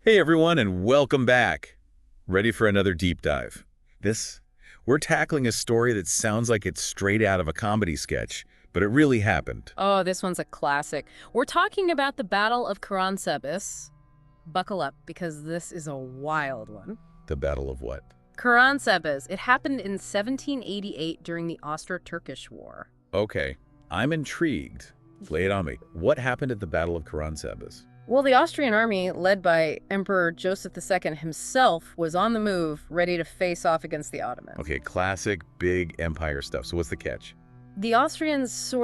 Hey everyone, and welcome back. Ready for another deep dive? We're tackling a story that sounds like it's straight out of a comedy sketch, but it really happened. Oh, this one's a classic. We're talking about the Battle of Karánsebes. Buckle up, because this is a wild one. The Battle of what? Karánsebes. It happened in 1788 during the Austro-Turkish War. Okay, I'm intrigued. Lay it on me. What happened at the Battle of Karánsebes? Well, the Austrian army, led by Emperor Joseph II himself, was on the move, ready to face off against the Ottomans. Okay, classic big empire stuff. So what's the catch? The Austrians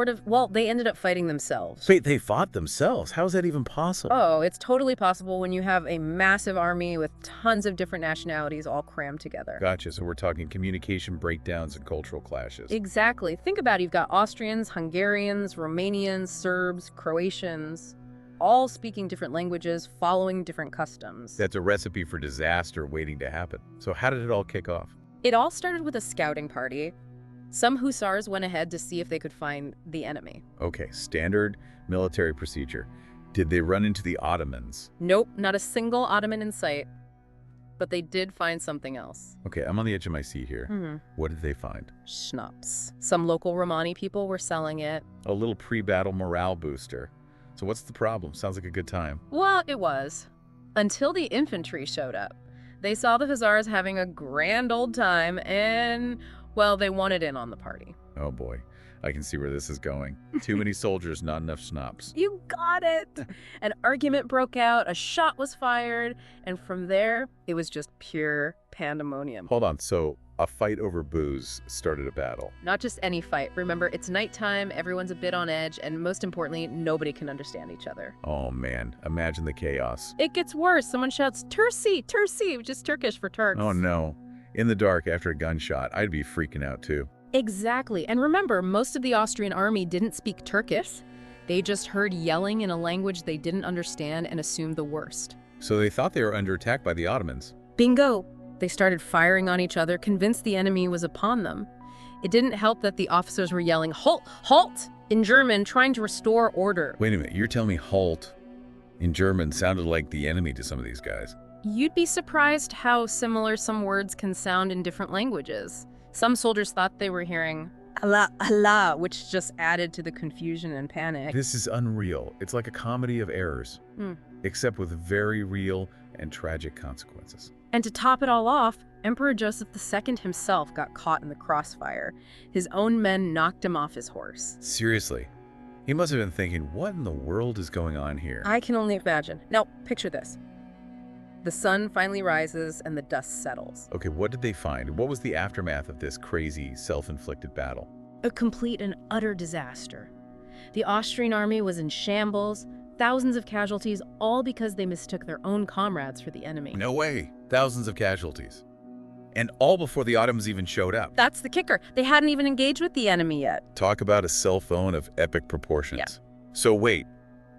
they ended up fighting themselves. Wait, they fought themselves? How is that even possible? Oh, it's totally possible when you have a massive army with tons of different nationalities all crammed together. Gotcha, so we're talking communication breakdowns and cultural clashes. Exactly. Think about it. You've got Austrians, Hungarians, Romanians, Serbs, Croatians, all speaking different languages, following different customs. That's a recipe for disaster waiting to happen. So how did it all kick off? It all started with a scouting party. Some hussars went ahead to see if they could find the enemy. Okay, standard military procedure. Did they run into the Ottomans? Nope, not a single Ottoman in sight. But they did find something else. Okay, I'm on the edge of my seat here. What did they find? Schnapps. Some local Romani people were selling it. A little pre-battle morale booster. So what's the problem? Sounds like a good time. Well, it was. Until the infantry showed up. They saw the hussars having a grand old time and, well, they wanted in on the party. Oh boy, I can see where this is going. Too many soldiers, not enough schnapps. You got it! An argument broke out, a shot was fired, and from there, it was just pure pandemonium. Hold on, so a fight over booze started a battle. Not just any fight. Remember, it's nighttime, everyone's a bit on edge, and most importantly, nobody can understand each other. Oh man, imagine the chaos. It gets worse. Someone shouts, Tursi, Tursi, which is Turkish for Turks. Oh no. In the dark after a gunshot, I'd be freaking out too. Exactly. And remember, most of the Austrian army didn't speak Turkish. They just heard yelling in a language they didn't understand and assumed the worst. So they thought they were under attack by the Ottomans. Bingo! They started firing on each other, convinced the enemy was upon them. It didn't help that the officers were yelling, "Halt! Halt!" in German, trying to restore order. Wait a minute, you're telling me halt in German sounded like the enemy to some of these guys? You'd be surprised how similar some words can sound in different languages. Some soldiers thought they were hearing Allah, Allah, which just added to the confusion and panic. This is unreal. It's like a comedy of errors, except with very real and tragic consequences. And to top it all off, Emperor Joseph II himself got caught in the crossfire. His own men knocked him off his horse. Seriously, he must have been thinking, what in the world is going on here? I can only imagine. Now, picture this. The sun finally rises and the dust settles. Okay, what did they find? What was the aftermath of this crazy, self-inflicted battle? A complete and utter disaster. The Austrian army was in shambles, thousands of casualties, all because they mistook their own comrades for the enemy. No way. Thousands of casualties. And all before the Ottomans even showed up. That's the kicker. They hadn't even engaged with the enemy yet. Talk about a cell phone of epic proportions. Yeah. So wait,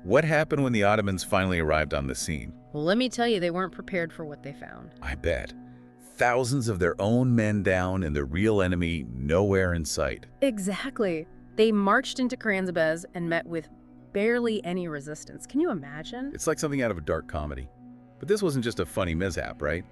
what happened when the Ottomans finally arrived on the scene? Well, let me tell you, they weren't prepared for what they found. I bet. Thousands of their own men down and the real enemy nowhere in sight. Exactly. They marched into Karánsebes and met with barely any resistance. Can you imagine? It's like something out of a dark comedy. But this wasn't just a funny mishap, right?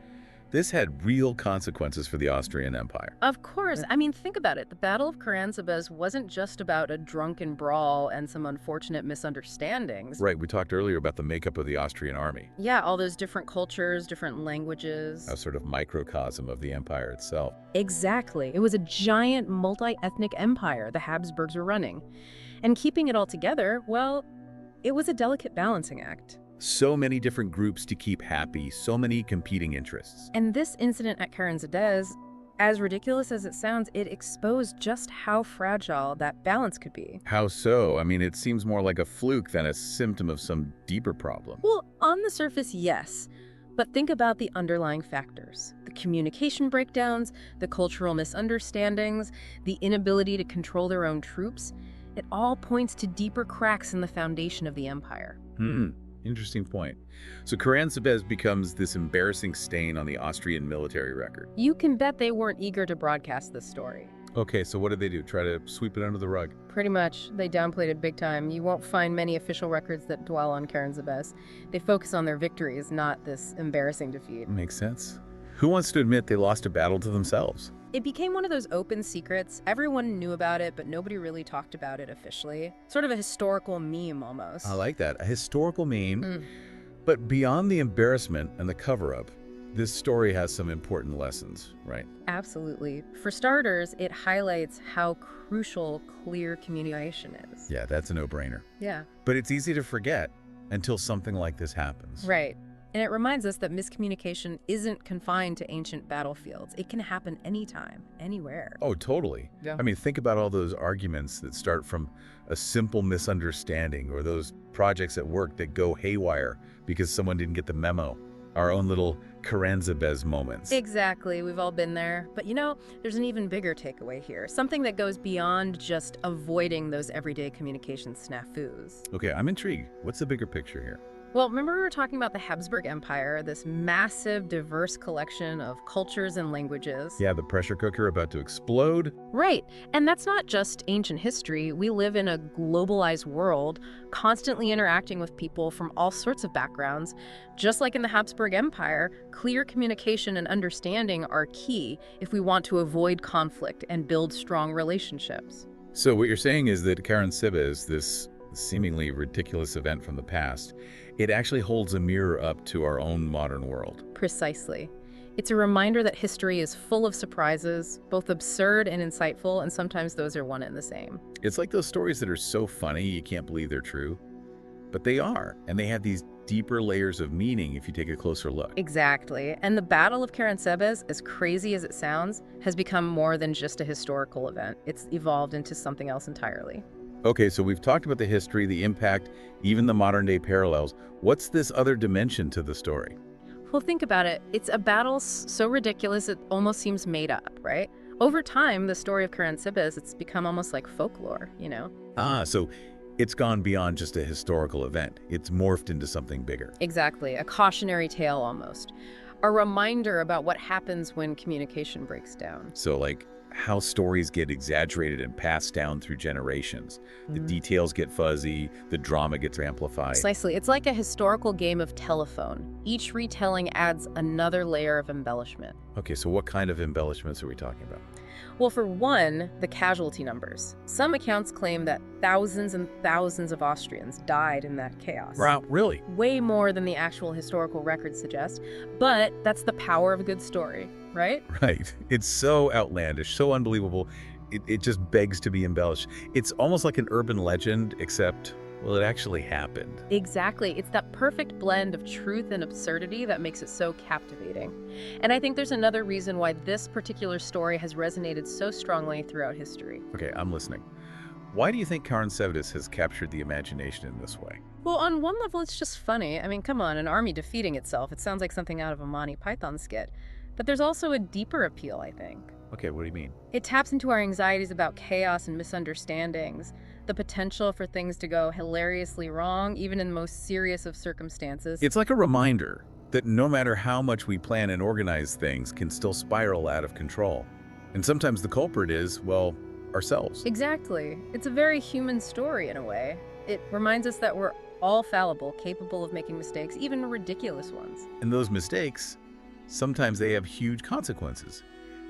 This had real consequences for the Austrian Empire. Of course. I mean, think about it. The Battle of Karánsebes wasn't just about a drunken brawl and some unfortunate misunderstandings. Right, we talked earlier about the makeup of the Austrian army. Yeah, all those different cultures, different languages. A sort of microcosm of the empire itself. Exactly. It was a giant multi-ethnic empire the Habsburgs were running. And keeping it all together, well, it was a delicate balancing act. So many different groups to keep happy, so many competing interests. And this incident at Karánsebes, as ridiculous as it sounds, it exposed just how fragile that balance could be. How so? I mean, it seems more like a fluke than a symptom of some deeper problem. Well, on the surface, yes. But think about the underlying factors. The communication breakdowns, the cultural misunderstandings, the inability to control their own troops. It all points to deeper cracks in the foundation of the empire. Interesting point. So Karánsebes becomes this embarrassing stain on the Austrian military record. You can bet they weren't eager to broadcast this story. Okay, so what did they do? Try to sweep it under the rug? Pretty much, they downplayed it big time. You won't find many official records that dwell on Karánsebes. They focus on their victories, not this embarrassing defeat. Makes sense. Who wants to admit they lost a battle to themselves? It became one of those open secrets. Everyone knew about it, but nobody really talked about it officially. Sort of a historical meme, almost. I like that. A historical meme. But beyond the embarrassment and the cover-up, this story has some important lessons, right? Absolutely. For starters, it highlights how crucial clear communication is. Yeah, that's a no-brainer. Yeah. But it's easy to forget until something like this happens. Right. And it reminds us that miscommunication isn't confined to ancient battlefields. It can happen anytime, anywhere. Oh, totally. Yeah. I mean, think about all those arguments that start from a simple misunderstanding, or those projects at work that go haywire because someone didn't get the memo. Our own little Karánsebes moments. Exactly. We've all been there. But there's an even bigger takeaway here. Something that goes beyond just avoiding those everyday communication snafus. Okay, I'm intrigued. What's the bigger picture here? Well, remember we were talking about the Habsburg Empire, this massive, diverse collection of cultures and languages? Yeah, the pressure cooker about to explode. Right. And that's not just ancient history. We live in a globalized world, constantly interacting with people from all sorts of backgrounds. Just like in the Habsburg Empire, clear communication and understanding are key if we want to avoid conflict and build strong relationships. So what you're saying is that Karánsebes, this seemingly ridiculous event from the past, it actually holds a mirror up to our own modern world. Precisely. It's a reminder that history is full of surprises, both absurd and insightful, and sometimes those are one and the same. It's like those stories that are so funny you can't believe they're true. But they are, and they have these deeper layers of meaning if you take a closer look. Exactly. And the Battle of Karánsebes, as crazy as it sounds, has become more than just a historical event. It's evolved into something else entirely. Okay, so we've talked about the history, the impact, even the modern-day parallels. What's this other dimension to the story? Well, think about it. It's a battle so ridiculous it almost seems made up, right? Over time, the story of Karánsebes, it's become almost like folklore, So it's gone beyond just a historical event. It's morphed into something bigger. Exactly. A cautionary tale almost. A reminder about what happens when communication breaks down. So like how stories get exaggerated and passed down through generations. The details get fuzzy, the drama gets amplified. Precisely. It's like a historical game of telephone. Each retelling adds another layer of embellishment. Okay, so what kind of embellishments are we talking about? Well, for one, the casualty numbers. Some accounts claim that thousands and thousands of Austrians died in that chaos. Wow, really? Way more than the actual historical records suggest. But that's the power of a good story, right? Right. It's so outlandish, so unbelievable. It just begs to be embellished. It's almost like an urban legend, except, well, it actually happened. Exactly. It's that perfect blend of truth and absurdity that makes it so captivating. And I think there's another reason why this particular story has resonated so strongly throughout history. Okay, I'm listening. Why do you think Karánsebes has captured the imagination in this way? Well, on one level, it's just funny. I mean, come on, an army defeating itself. It sounds like something out of a Monty Python skit. But there's also a deeper appeal, I think. Okay, what do you mean? It taps into our anxieties about chaos and misunderstandings, the potential for things to go hilariously wrong, even in the most serious of circumstances. It's like a reminder that no matter how much we plan and organize, things can still spiral out of control. And sometimes the culprit is, well, ourselves. Exactly. It's a very human story in a way. It reminds us that we're all fallible, capable of making mistakes, even ridiculous ones. And those mistakes, sometimes they have huge consequences.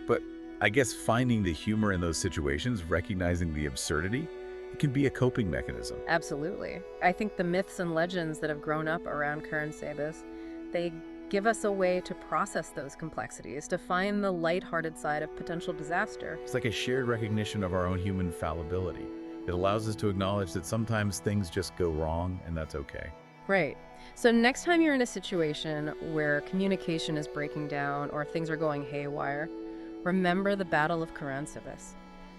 But I guess finding the humor in those situations, recognizing the absurdity, it can be a coping mechanism. Absolutely. I think the myths and legends that have grown up around Karánsebes, they give us a way to process those complexities, to find the lighthearted side of potential disaster. It's like a shared recognition of our own human fallibility. It allows us to acknowledge that sometimes things just go wrong, and that's okay. Right. So next time you're in a situation where communication is breaking down or things are going haywire, remember the Battle of Karánsebes.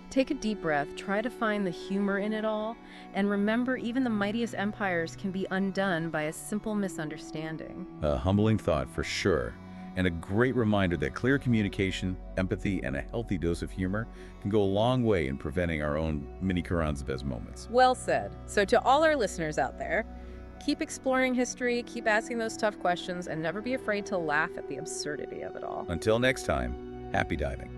Take a deep breath, try to find the humor in it all, and remember even the mightiest empires can be undone by a simple misunderstanding. A humbling thought for sure, and a great reminder that clear communication, empathy, and a healthy dose of humor can go a long way in preventing our own mini Karánsebes moments. Well said. So to all our listeners out there, keep exploring history, keep asking those tough questions, and never be afraid to laugh at the absurdity of it all. Until next time, happy diving.